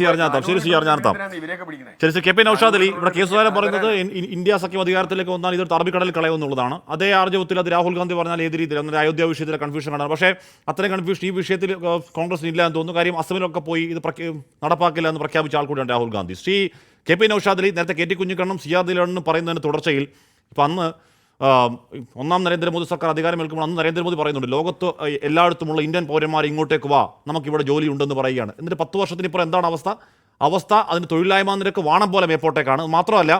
ശരി, K P Naushad Ali, ഇവിടെ കേസുകാരൻ പറയുന്നത് ഇന്ത്യ സഖ്യം അധികാരത്തിലേക്ക് വന്നാൽ ഇതൊരു അറബിക്കടലിൽ കളയുമെന്നുള്ളതാണ്. അതേ ആർജവത്തിൽ അത് രാഹുൽ ഗാന്ധി പറഞ്ഞാൽ ഏത് രീതിയിൽ അന്നേരം അയോധ്യ വിഷയത്തിലെ കൺഫ്യൂഷൻ കാണാണ്. പക്ഷേ അത്രയും കൺഫ്യൂഷൻ ഈ വിഷയത്തിൽ കോൺഗ്രസിന് ഇല്ല എന്ന് തോന്നുന്നു. കാര്യം അസമിലൊക്കെ പോയി ഇത് നടപ്പാക്കില്ല എന്ന് പ്രഖ്യാപിച്ച ആൾ കൂടിയാണ് രാഹുൽ ഗാന്ധി. ശ്രീ കെ പി നൗഷാദ് അലി, നേരത്തെ കെ ടി കുഞ്ഞിക്കണ്ണനും സിയാദ് ദിലകണ്ണനും പറയുന്നതിന് തുടർച്ചയിൽ ഇപ്പം അന്ന് ഒന്നാം നരേന്ദ്രമോദി സർക്കാർ അധികാരമേൽക്കുമ്പോൾ അന്ന് നരേന്ദ്രമോദി പറയുന്നുണ്ട് ലോകത്ത് എല്ലായിടത്തുമുള്ള ഇന്ത്യൻ പൗരന്മാർ ഇങ്ങോട്ടേക്ക് വാ, നമുക്കിവിടെ ജോലി ഉണ്ടെന്ന് പറയുകയാണ്. എന്നിട്ട് 10 വർഷത്തിനിപ്പുറം എന്താണ് അവസ്ഥ അതിന് തൊഴിലില്ലായ്മ നിരക്ക് വാണം പോലെ മേപ്പോട്ടേക്കാണ്. മാത്രമല്ല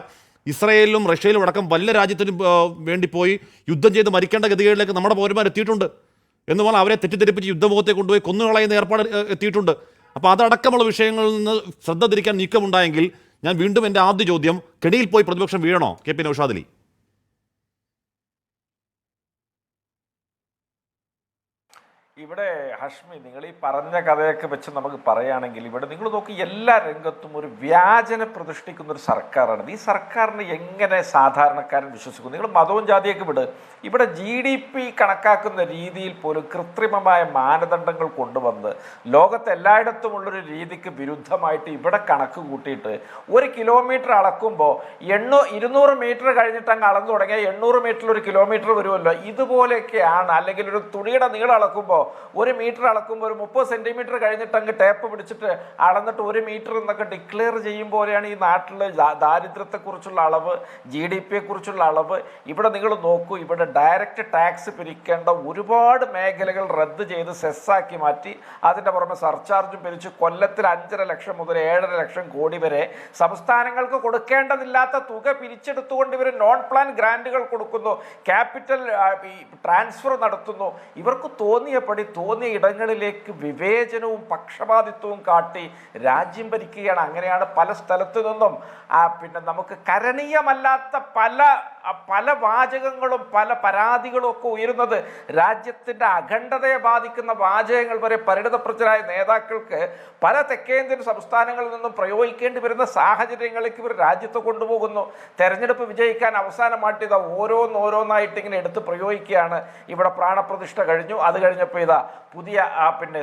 ഇസ്രയേലിലും റഷ്യയിലും അടക്കം വല്ല രാജ്യത്തിനും വേണ്ടി പോയി യുദ്ധം ചെയ്ത് മരിക്കേണ്ട ഗതികളിലേക്ക് നമ്മുടെ പൗരന്മാർ എത്തിയിട്ടുണ്ട് എന്ന് പറഞ്ഞാൽ അവരെ തെറ്റിദ്ധരിപ്പിച്ച് യുദ്ധമുഖത്തെ കൊണ്ടുപോയി കൊന്നുകളയുന്ന ഏർപ്പാട് എത്തിയിട്ടുണ്ട്. അപ്പോൾ അതടക്കമുള്ള വിഷയങ്ങളിൽ നിന്ന് ശ്രദ്ധ തിരിക്കാൻ നീക്കമുണ്ടായെങ്കിൽ ഞാൻ വീണ്ടും എൻ്റെ ആദ്യ ചോദ്യം, കെണിയിൽ പോയി പ്രതിപക്ഷം വീഴണോ കെ പി നൗഷാദ് അലി? ഇവിടെ ഹഷ്മി, നിങ്ങൾ ഈ പറഞ്ഞ കഥയൊക്കെ വെച്ച് നമുക്ക് പറയുകയാണെങ്കിൽ ഇവിടെ നിങ്ങൾ നോക്കി എല്ലാ രംഗത്തും ഒരു വ്യാജന പ്രതിഷ്ഠിക്കുന്ന ഒരു സർക്കാരാണ്. ഈ സർക്കാരിന് എങ്ങനെ സാധാരണക്കാരൻ വിശ്വസിക്കും? നിങ്ങൾ മതവും ജാതിയൊക്കെ വിട്, ഇവിടെ GDP കണക്കാക്കുന്ന രീതിയിൽ പോലും കൃത്രിമമായ മാനദണ്ഡങ്ങൾ കൊണ്ടുവന്ന് ലോകത്ത് എല്ലായിടത്തുമുള്ളൊരു രീതിക്ക് വിരുദ്ധമായിട്ട് ഇവിടെ കണക്ക് കൂട്ടിയിട്ട് 1 കിലോമീറ്റർ അളക്കുമ്പോൾ 200 മീറ്റർ കഴിഞ്ഞിട്ട് അങ്ങ് അളന്നു തുടങ്ങിയാൽ 800 മീറ്ററിൽ 1 കിലോമീറ്റർ വരുമല്ലോ. ഇതുപോലെയൊക്കെയാണ്. അല്ലെങ്കിൽ ഒരു തുണിയുടെ നീളം അളക്കുമ്പോൾ 1 മീറ്റർ അളക്കുമ്പോൾ ഒരു 30 സെന്റിമീറ്റർ കഴിഞ്ഞിട്ട് അങ്ങ് ടേപ്പ് പിടിച്ചിട്ട് അളന്നിട്ട് 1 മീറ്റർ എന്നൊക്കെ ഡിക്ലെയർ ചെയ്യുമ്പോഴാണ് ഈ നാട്ടിൽ ദാരിദ്ര്യത്തെക്കുറിച്ചുള്ള അളവ്, GDP-യെക്കുറിച്ചുള്ള അളവ്. ഇവിടെ നിങ്ങൾ നോക്കൂ, ഇവിടെ ഡയറക്റ്റ് ടാക്സ് പിരിക്കേണ്ട ഒരുപാട് മേഖലകൾ റദ്ദ് ചെയ്ത് സെസ്സാക്കി മാറ്റി. അതിൻ്റെ പുറമെ സർചാർജും പിരിച്ച് കൊല്ലത്തിൽ 5.5 ലക്ഷം മുതൽ 7.5 ലക്ഷം കോടി വരെ സംസ്ഥാനങ്ങൾക്ക് കൊടുക്കേണ്ടതില്ലാത്ത തുക പിരിച്ചെടുത്തുകൊണ്ട് ഇവർ നോൺ പ്ലാൻ ഗ്രാൻറ്റുകൾ കൊടുക്കുന്നു, ക്യാപിറ്റൽ ട്രാൻസ്ഫർ നടത്തുന്നു. ഇവർക്ക് തോന്നിയ ഇടങ്ങളിലേക്ക് വിവേചനവും പക്ഷപാതിത്വവും കാട്ടി രാജ്യം ഭരിക്കുകയാണ്. അങ്ങനെയാണ് പല സ്ഥലത്തു നിന്നും നമുക്ക് കരണീയമല്ലാത്ത പല വാചകങ്ങളും പല പരാതികളും ഒക്കെ ഉയരുന്നത്. രാജ്യത്തിൻ്റെ അഖണ്ഡതയെ ബാധിക്കുന്ന വാചകങ്ങൾ വരെ പരിണിതപ്രജ്ഞരായ നേതാക്കൾക്ക് പല തെക്കേന്ത്യൻ സംസ്ഥാനങ്ങളിൽ നിന്നും പ്രയോഗിക്കേണ്ടി വരുന്ന സാഹചര്യങ്ങളിലേക്ക് ഇവർ രാജ്യത്ത് കൊണ്ടുപോകുന്നു. തെരഞ്ഞെടുപ്പ് വിജയിക്കാൻ അവസാനമായിട്ട് ഇത് ഓരോന്നായിട്ട് ഇങ്ങനെ എടുത്ത് പ്രയോഗിക്കുകയാണ്. ഇവിടെ പ്രാണപ്രതിഷ്ഠ കഴിഞ്ഞു, അത് കഴിഞ്ഞപ്പോൾ ഇതാ പുതിയ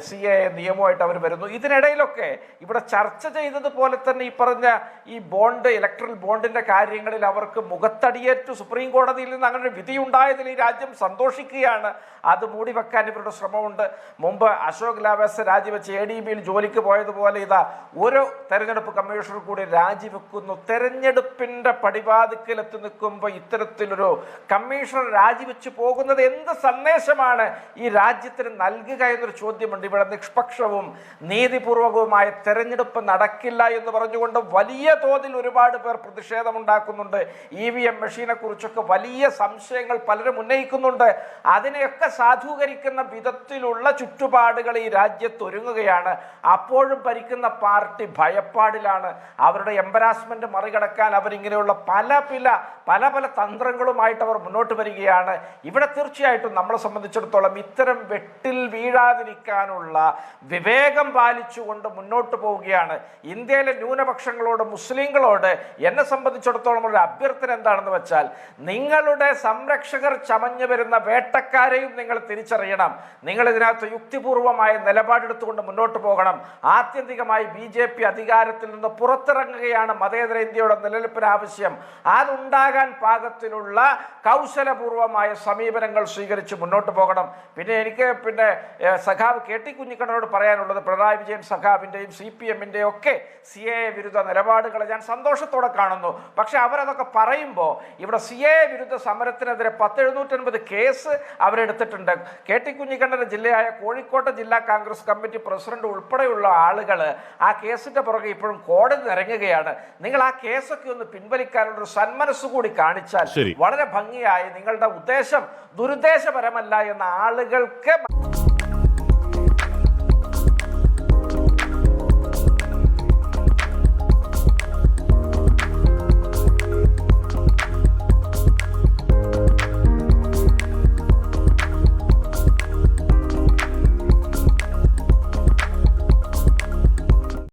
CAA നിയമമായിട്ട് അവർ വരുന്നു. ഇതിനിടയിലൊക്കെ ഇവിടെ ചർച്ച ചെയ്തതുപോലെ തന്നെ ഈ പറഞ്ഞ ഈ ഇലക്ട്രൽ ബോണ്ടിന്റെ കാര്യങ്ങളിൽ അവർക്ക് മുഖത്തടിയേറ്റു സുപ്രീം കോടതിയിൽ നിന്ന് അങ്ങനെ ഒരു വിധി ഉണ്ടായതിൽ ഈ രാജ്യം സന്തോഷിക്കുകയാണ്. അത് മൂടിവെക്കാൻ ഇവരുടെ ശ്രമമുണ്ട്. മുമ്പ് അശോക് ലാവാസ രാജിവെച്ച് ADB-യിൽ ജോലിക്ക് പോയതുപോലെ ഇതാ ഒരു തെരഞ്ഞെടുപ്പ് കമ്മീഷണർ കൂടി രാജിവെക്കുന്നു. തെരഞ്ഞെടുപ്പിന്റെ പടിവാതിക്കലെത്തി നിൽക്കുമ്പോൾ ഇത്തരത്തിലൊരു കമ്മീഷണർ രാജിവെച്ച് പോകുന്നത് എന്ത് സന്ദേശമാണ് ഈ രാജ്യത്തിന് നൽകുക എന്നൊരു ചോദ്യമുണ്ട്. ഇവിടെ നിഷ്പക്ഷവും നീതിപൂർവകവുമായ തെരഞ്ഞെടുപ്പ് നടക്കില്ല എന്ന് പറഞ്ഞുകൊണ്ട് വലിയ തോതിൽ ഒരുപാട് പേർ പ്രതിഷേധമുണ്ടാക്കുന്നുണ്ട്. EVM മെഷീനെ കുറിച്ചൊക്കെ വലിയ സംശയങ്ങൾ പലരും ഉന്നയിക്കുന്നുണ്ട്. അതിനെയൊക്കെ സാധൂകരിക്കുന്ന വിധത്തിലുള്ള ചുറ്റുപാടുകൾ ഈ രാജ്യത്ത് ഒരുങ്ങുകയാണ്. അപ്പോഴും ഭരിക്കുന്ന പാർട്ടി ഭയപ്പാടിലാണ്. അവരുടെ എംബരാസ്മെന്റ് മറികടക്കാൻ അവരിങ്ങനെയുള്ള പല തന്ത്രങ്ങളുമായിട്ട് അവർ മുന്നോട്ട് വരികയാണ്. ഇവിടെ തീർച്ചയായിട്ടും നമ്മളെ സംബന്ധിച്ചിടത്തോളം ഇത്തരം വെട്ടിൽ വീഴാതിരിക്കാനുള്ള വിവേകം പാലിച്ചുകൊണ്ട് മുന്നോട്ട് പോവുകയാണ്. ഇന്ത്യയിലെ ന്യൂനപക്ഷങ്ങളോട്, മുസ്ലിങ്ങളോട് എന്നെ സംബന്ധിച്ചിടത്തോളം ഒരു അഭ്യർത്ഥന എന്താണെന്ന് വെച്ചാൽ, നിങ്ങളുടെ സംരക്ഷകർ ചമഞ്ഞു വരുന്ന വേട്ടക്കാരെയും നിങ്ങൾ തിരിച്ചറിയണം. നിങ്ങൾ ഇതിനകത്ത് യുക്തിപൂർവമായ നിലപാടെടുത്തുകൊണ്ട് മുന്നോട്ട് പോകണം. ആത്യന്തികമായി BJP അധികാരത്തിൽ നിന്ന് പുറത്തിറങ്ങുകയാണ് മതേതര ഇന്ത്യയുടെ നിലനിൽപ്പിന് ആവശ്യം. അതുണ്ടാകാൻ പാകത്തിലുള്ള കൗശലപൂർവമായ സമീപനങ്ങൾ സ്വീകരിച്ച് മുന്നോട്ട് പോകണം. പിന്നെ എനിക്ക് സഖാവ് KT കുഞ്ഞിക്കണ്ണനോട് പറയാനുള്ളത്, പിണറായി വിജയൻ സഖാവിൻ്റെയും CPM-ൻ്റെയും ഒക്കെ CAA വിരുദ്ധ നിലപാടുകളെ ഞാൻ സന്തോഷത്തോടെ കാണുന്നു. പക്ഷെ അവരതൊക്കെ പറയുമ്പോൾ ഇവിടെ CAA വിരുദ്ധ സമരത്തിനെതിരെ 10,750 കേസ് അവരെടുത്തിട്ടുണ്ട്. KT കുഞ്ഞിക്കണ്ണൻ്റെ ജില്ലയായ കോഴിക്കോട്ടെ ജില്ലാ കോൺഗ്രസ് കമ്മിറ്റി പ്രസിഡന്റ് ഉൾപ്പെടെയുള്ള ആളുകൾ ആ കേസിൻ്റെ പുറകെ ഇപ്പോഴും കോടതി ഇറങ്ങുകയാണ്. നിങ്ങൾ ആ കേസൊക്കെ ഒന്ന് പിൻവലിക്കാനുള്ളൊരു സന്മനസ് കൂടി കാണിച്ചാൽ വളരെ ഭംഗിയായി നിങ്ങളുടെ ഉദ്ദേശം ദുരുദ്ദേശപരമല്ല എന്ന ആളുകൾക്ക്